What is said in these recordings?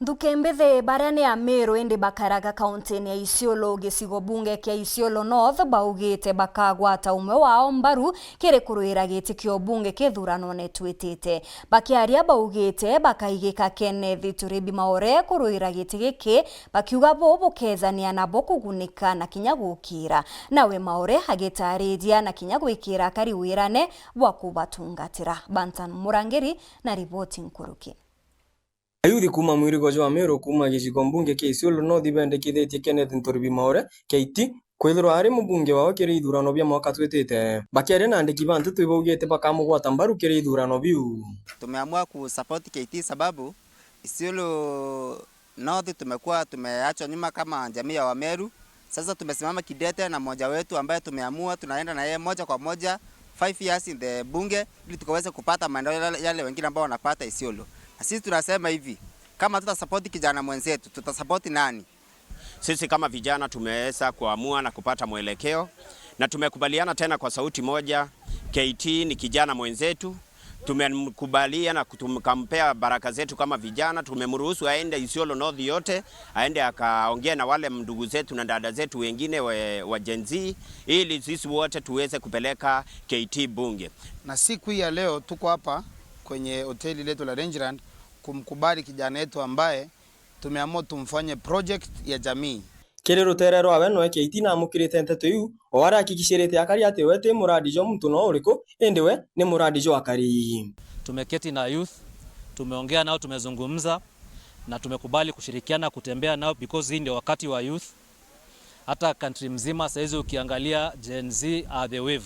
Ndukembethe barani ya Meru indi bakaraga kaunti ya Isiolo gicigo bunge kia Isiolo North baugite bakagwata umwe wao mbaru kiri kuruira giti kio bunge kithurano twitite. Bakiaria baugite bakaigika Kenneth Turibi Maore kuruira giti giki bakiuga bo bukezania nabo kugunika na kinya gukira. Nawe Maore agitariria na kinya gwikira kari wirane bwa kubatungatira. Bantan Murangeri na ripoti nkuruki. Ayuthi kuma mwirigo jwa Meru kuma gicigo mbunge kia Isiolo North bendekithitie Kenneth Turibi Maore keiti kwithirwa ari mubunge wao kiri ithurano bia mwaka twitite. Bakiaria na andiki bantu twibaugite bakamugwata mbaru kiri ithurano biu. Tumeamua kusupport KT sababu Isiolo North tumeachwa nyuma kama jamii ya Wameru. Sasa tumesimama kidete na mmoja wetu ambaye tumeamua tunaenda na yeye moja kwa moja 5 years in the bunge ili tukaweze kupata maendeleo yale wengine ambao wanapata Isiolo. Sisi tunasema hivi, kama tutasupport kijana mwenzetu, tutasupport nani? Sisi kama vijana tumeweza kuamua na kupata mwelekeo na tumekubaliana tena kwa sauti moja. KT ni kijana mwenzetu, tumekubaliana na tukampea baraka zetu kama vijana. Tumemruhusu aende Isiolo North yote, aende akaongea na wale ndugu zetu na dada zetu wengine wa Gen Z ili sisi wote tuweze kupeleka KT bunge. Na siku hii ya leo tuko hapa kwenye hoteli letu la Rangeland kumkubali kijana wetu ambaye tumeamua tumfanye project ya jamii. Kiri ruterero awe no KT na mukirite nteto yu owara akikishirite akari ate wete muradi jo mtu no uriko ende we ni muradi jo akari. Tumeketi na youth, tumeongea nao, tumezungumza na tumekubali kushirikiana kutembea nao because hii ndio wakati wa youth. Hata country mzima saizi ukiangalia Gen Z are the wave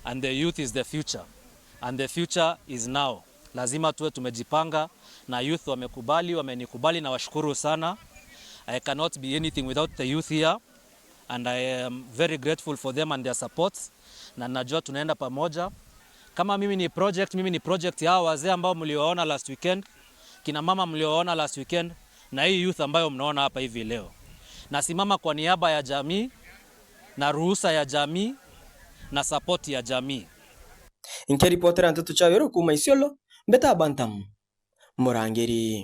and the youth is the future and the future is now. Lazima tuwe tumejipanga na youth wamekubali, wamenikubali na washukuru sana. I cannot be anything without the youth here and I am very grateful for them and their support. Na najua tunaenda pamoja. Kama mimi ni project ya wazee ambao mlioona last weekend, kina mama mlioona last weekend na hii youth ambayo mnaona hapa hivi leo. Nasimama kwa niaba ya jamii na ruhusa ya jamii na support ya jamii. Inke reporter antutu chawero kuma Isiolo Beta Bantam Murangeri.